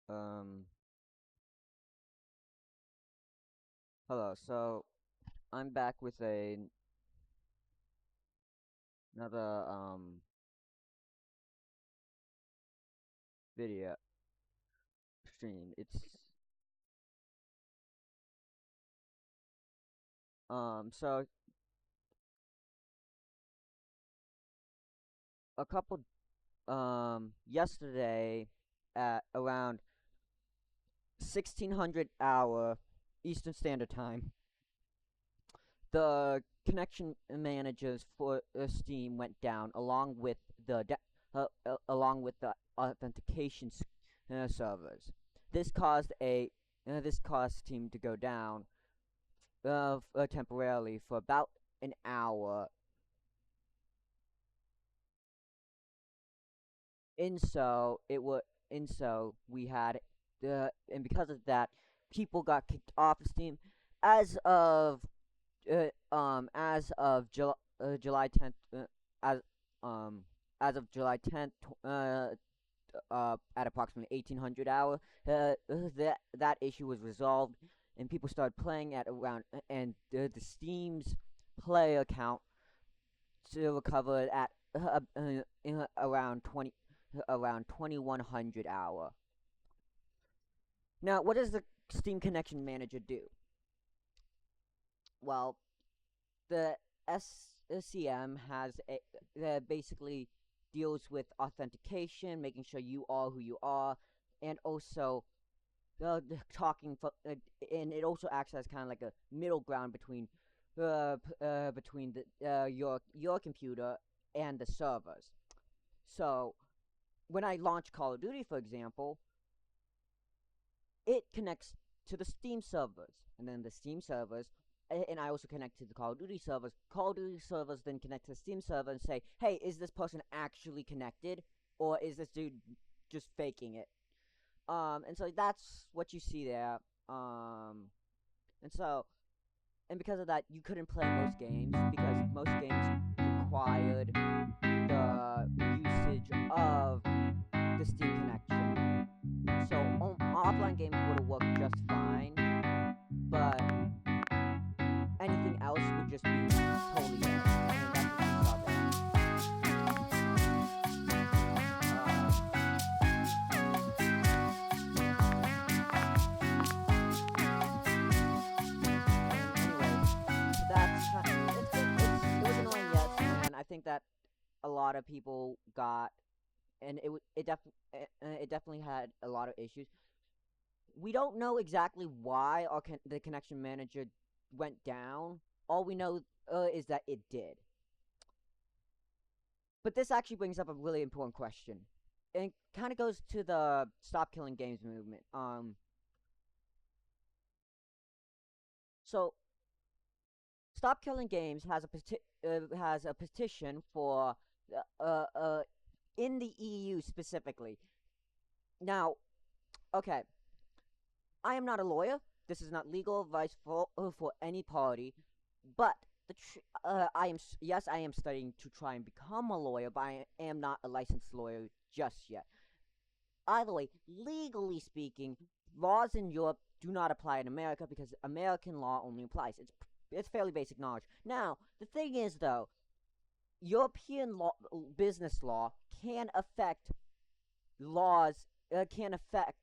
Um, Hello. So I'm back with another video stream. So a couple yesterday at around 1600 hour Eastern Standard Time, the connection managers for Steam went down along with the authentication servers. This caused this caused Steam to go down temporarily for about an hour. And so it was, and so we had and because of that, people got kicked off of Steam as of July 10th, as um as of July 10th, at approximately 1800 hour, that issue was resolved, and people started playing at around, and the Steam's player count still recovered at around 2100 hour. Now, what does the Steam Connection Manager do? Well, the SCM basically deals with authentication, making sure you are who you are, and also and it also acts as kind of like a middle ground between your computer and the servers. So when I launch Call of Duty, for example, it connects to the Steam servers, and then the Steam servers, and I also connect to the Call of Duty servers. Call of Duty servers then connect to the Steam server and say, "Hey, is this person actually connected, or is this dude just faking it?" And so that's what you see there. And so, and because of that, you couldn't play most games because most games required the usage of the Steam connection. So offline games would have worked just fine, but anything else would just be totally dead. And that's what you saw there. Anyways, so it was annoying, yes, and I think that a lot of people got, and it definitely had a lot of issues. We don't know exactly why the connection manager went down. All we know is that it did. But this actually brings up a really important question. And it kind of goes to the stop killing games movement. So Stop Killing Games has a petition for in the EU specifically. Now, okay, I am not a lawyer. This is not legal advice for any party, but I am yes, I am studying to try and become a lawyer, but I am not a licensed lawyer just yet. Either way, legally speaking, laws in Europe do not apply in America because American law only applies. It's fairly basic knowledge. Now, the thing is though, European law, business law can affect laws can affect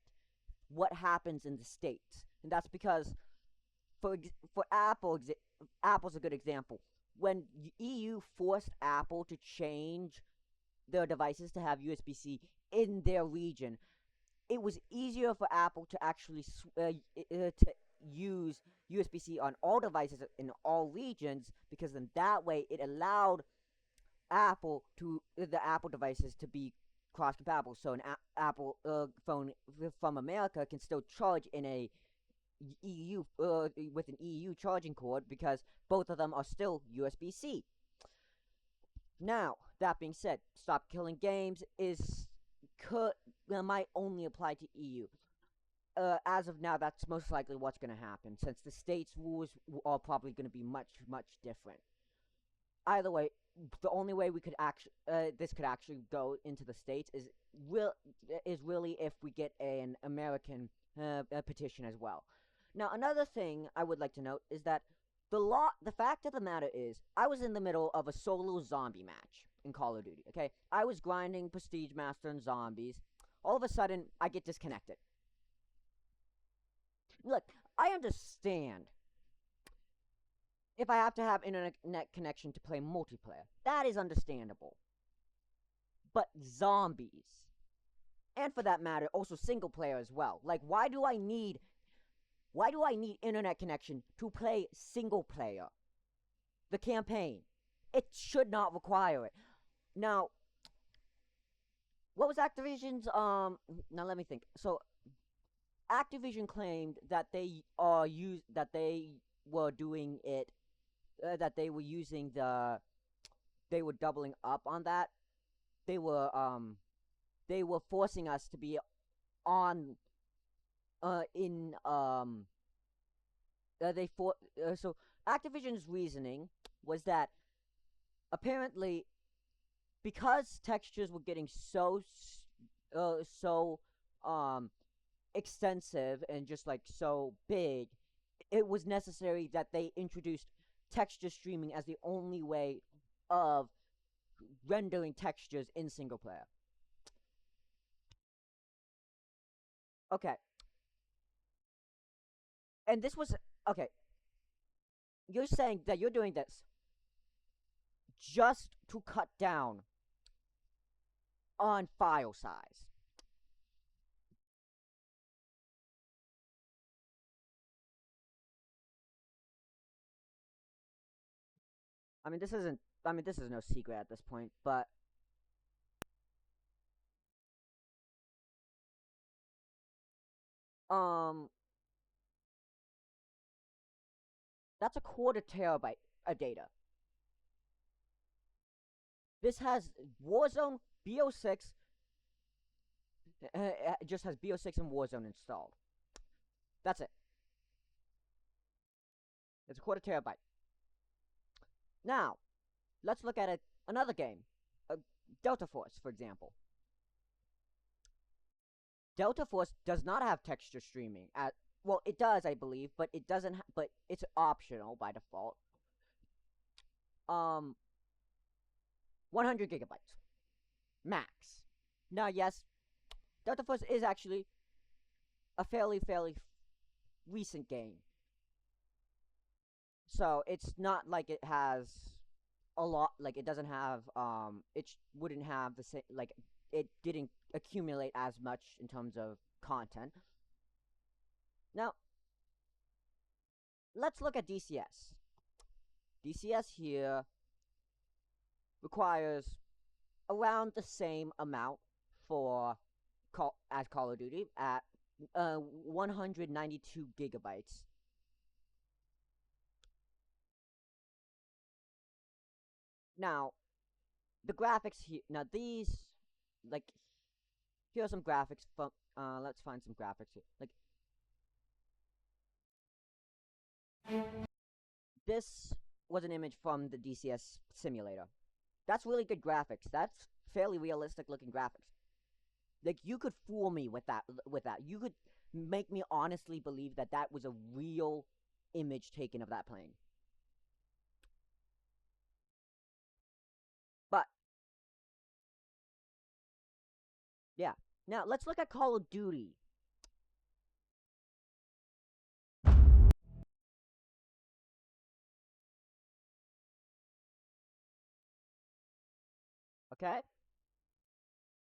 what happens in the states, and that's because for Apple's a good example. When EU forced Apple to change their devices to have USB-C in their region, it was easier for Apple to actually to use USB-C on all devices in all regions, because then that way it allowed the Apple devices to be cross compatible. So an Apple phone from America can still charge in a EU with an EU charging cord because both of them are still USB-C. Now, that being said, Stop Killing Games might only apply to EU. As of now, that's most likely what's going to happen, since the states' rules are probably going to be much, much different. either way, the only way we could actually this could actually go into the states real is really if we get an American petition as well. Now, another thing I would like to note is that the fact of the matter is, I was in the middle of a solo zombie match in Call of Duty. Okay, I was grinding Prestige Master and zombies. All of a sudden, I get disconnected. Look, I understand if I have to have internet connection to play multiplayer. That is understandable. But zombies, and for that matter, also single player as well. Like, why do I need internet connection to play single player? The campaign. It should not require it. Now, what was Activision's now let me think. So Activision claimed that they were doing it that they were using they were doubling up on that. They were forcing us to be on in so Activision's reasoning was that apparently because textures were getting so extensive and just like so big, it was necessary that they introduced texture streaming as the only way of rendering textures in single player. Okay. And this was okay. You're saying that you're doing this just to cut down on file size. I mean, this isn't. I mean, this is no secret at this point, but um, that's a quarter terabyte of data. This has Warzone, BO6. It just has BO6 and Warzone installed. That's it. It's a quarter terabyte. Now, let's look at another game, Delta Force, for example. Delta Force does not have texture streaming. Well, it does, I believe, but it doesn't. But it's optional by default. 100 gigabytes max. Now, yes, Delta Force is actually a fairly recent game, so it's not like it has a lot. Like it doesn't have wouldn't have the same, like it didn't accumulate as much in terms of content. Now, let's look at DCS. DCS here requires around the same amount as Call of Duty at 192 gigabytes. Now, the graphics here. Now these, like, here are some graphics from. Let's find some graphics here. Like, this was an image from the DCS simulator. That's really good graphics. That's fairly realistic looking graphics. Like, you could fool me with that. You could make me honestly believe that that was a real image taken of that plane. But yeah. Now let's look at Call of Duty. Okay?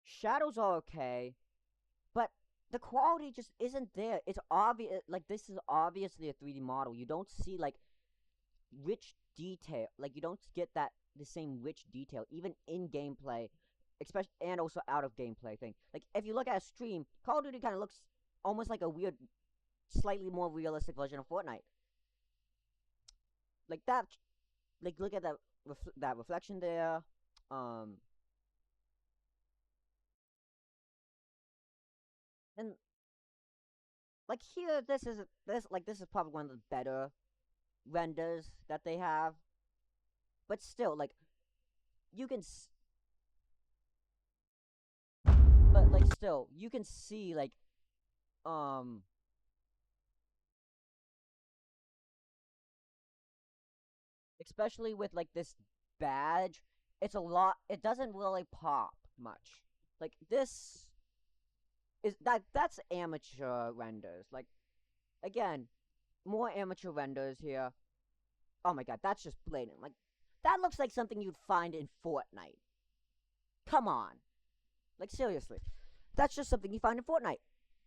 Shadows are okay, but the quality just isn't there. It's obvious, like, this is obviously a 3D model. You don't see, like, rich detail. Like, you don't get the same rich detail, even in gameplay, especially, and also out of gameplay thing. Like, if you look at a stream, Call of Duty kind of looks almost like a weird, slightly more realistic version of Fortnite. Like, that, like, look at that reflection there. And like here, this is probably one of the better renders that they have. but still, like, you can, but like, still, you can see, like, um, especially with like this badge, it's a lot. It doesn't really pop much. Like this is that's amateur renders. Like again, more amateur renders here. Oh my god, that's just blatant. Like that looks like something you'd find in Fortnite. Come on, like seriously, that's just something you find in Fortnite.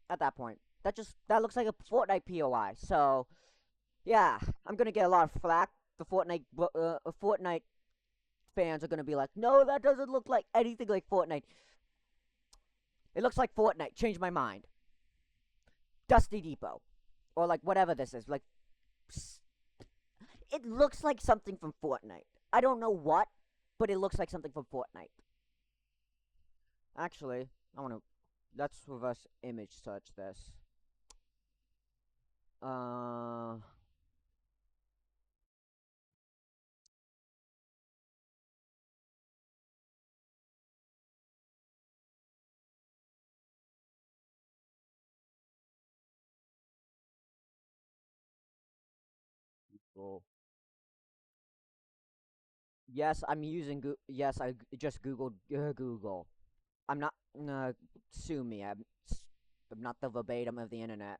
At that point, that looks like a Fortnite POI. So yeah, I'm gonna get a lot of flack. The Fortnite fans are gonna be like, no, that doesn't look like anything like Fortnite. It looks like Fortnite. Change my mind. Dusty Depot, or like whatever this is. Like, it looks like something from Fortnite. I don't know what, but it looks like something from Fortnite. Actually, let's reverse image search this. Cool. Yes, I'm using yes, just googled Google. I'm not sue me. I'm not the verbatim of the internet.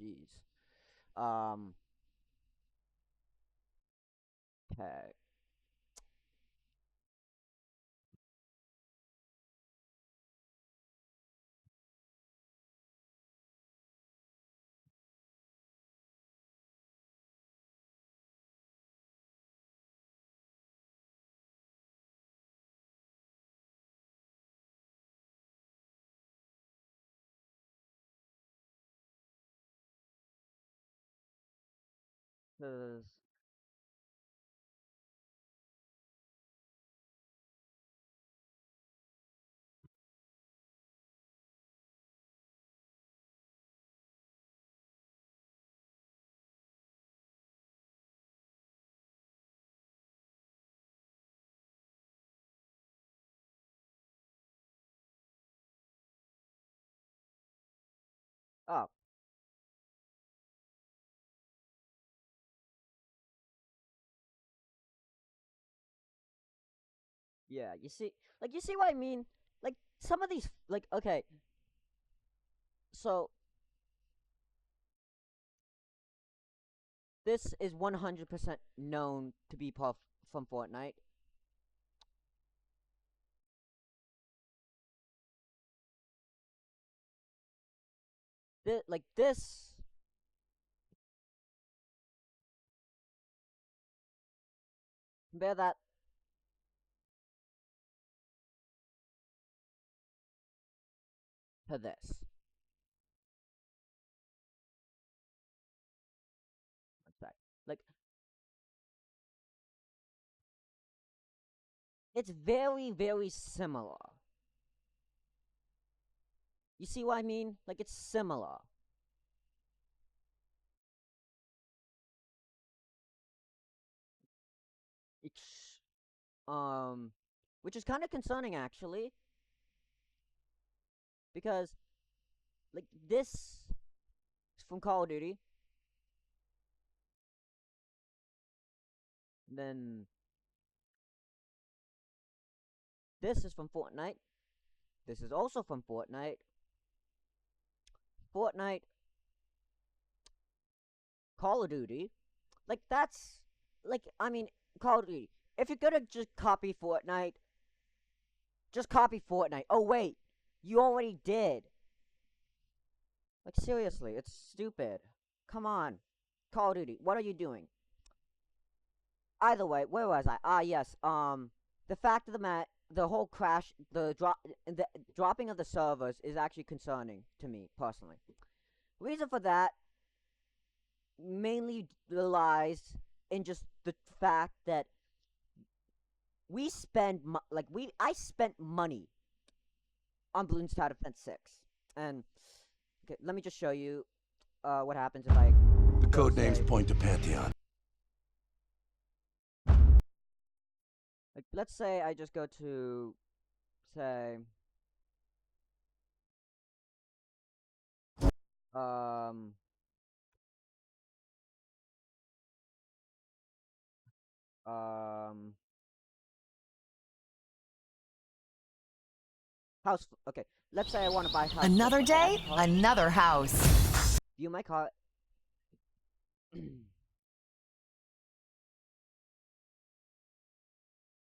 Jeez. Um. Okay. Cause oh yeah, you see what I mean? Like some of these, like okay, so this is 100% known to be Puff from Fortnite. Like this, compare that to this. Like it's very, very similar. You see what I mean? Like it's similar. It's which is kind of concerning actually, because like this is from Call of Duty, then this is from Fortnite. This is also from Fortnite. Fortnite, Call of Duty. Like that's like I mean Call of Duty. If you're gonna just copy Fortnite, just copy Fortnite. Oh wait, you already did. Like seriously, it's stupid. Come on, Call of Duty. What are you doing? Either way, where was I? Ah, yes. The fact of the whole crash, the dropping of the servers is actually concerning to me personally. Reason for that mainly lies in just the fact that I spent money on Bloons Tower Defense 6, and okay, let me just show you what happens if I. The code names point to Pantheon. Like, let's say I just go to, say, um, um, house. Okay, let's say I want to buy house flip. Another Okay, I day, can call it. another house. View my cart.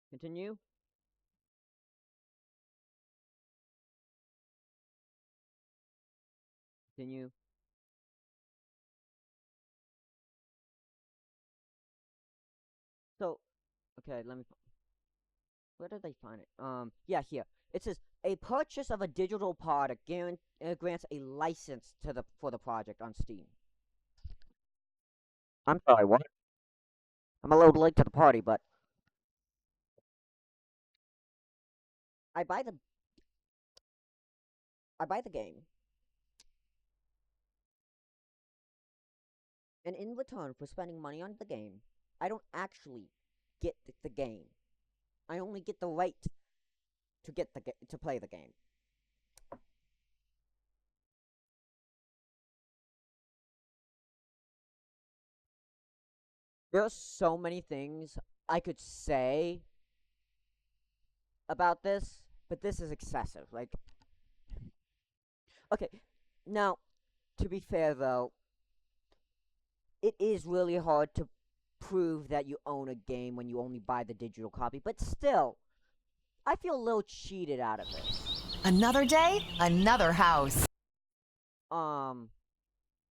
Continue. Continue. So, okay, let me. Where did they find it? Yeah, here. It says a purchase of a digital product grants a license to the for the project on Steam. I'm sorry, what? I'm a little late to the party, but I buy the I buy the game, and in return for spending money on the game, I don't actually get the game. I only get the right to to play the game. There are so many things I could say about this, but this is excessive. Like, okay, now to be fair though, it is really hard to prove that you own a game when you only buy the digital copy, but still, I feel a little cheated out of this. Another day, another house. Um,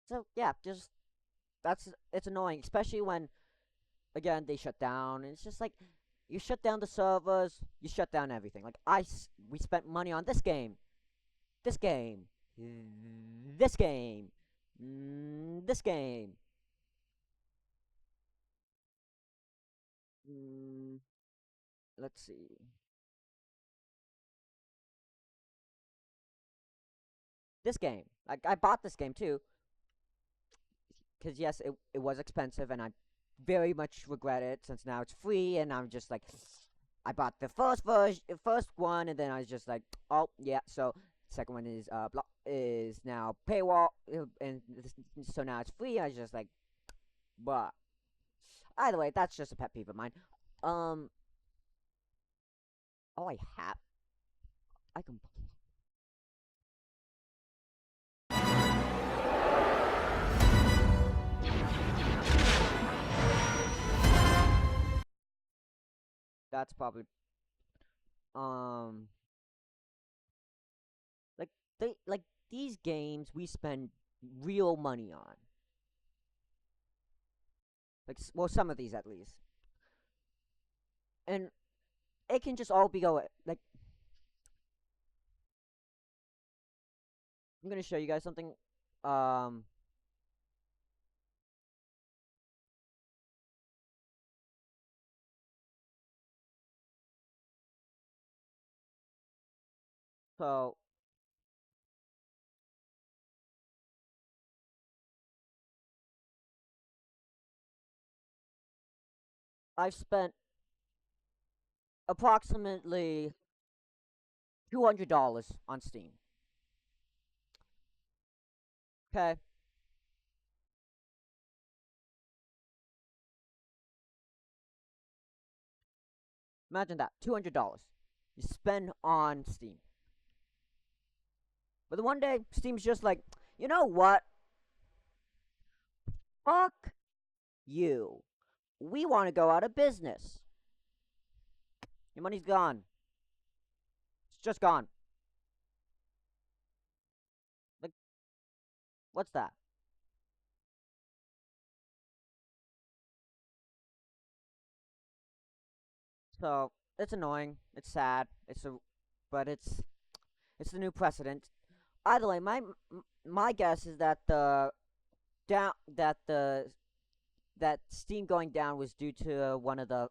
so yeah, just it's annoying, especially when again they shut down, and it's just like you shut down the servers, you shut down everything. Like we spent money on this game, this game, this game. Mm, let's see. This game. Like I bought this game too, because yes, it was expensive, and I very much regret it since now it's free, and I'm just like, I bought the first one, and then I was just like, oh yeah, so second one is is now paywall, and so now it's free. I was just like, but either way, that's just a pet peeve of mine. Um, oh, I can. That's probably um like like these games we spend real money on. Like well, some of these at least, and it can just all be go like I'm gonna show you guys something. Um, so I've spent approximately $200 on Steam. Okay, imagine that $200 you spend on Steam. But the one day Steam's just like, you know what? Fuck you. We want to go out of business. Your money's gone. It's just gone. Like, what's that? So it's annoying. It's sad. But it's the new precedent. Either way, my guess is that down that the that Steam going down was due to one of the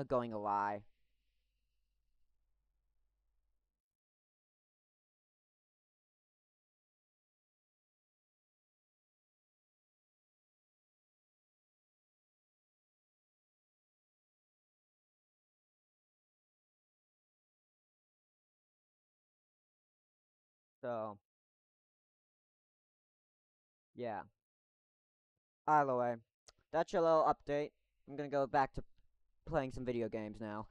going awry. So, yeah. Either way, that's your little update. I'm gonna go back to playing some video games now.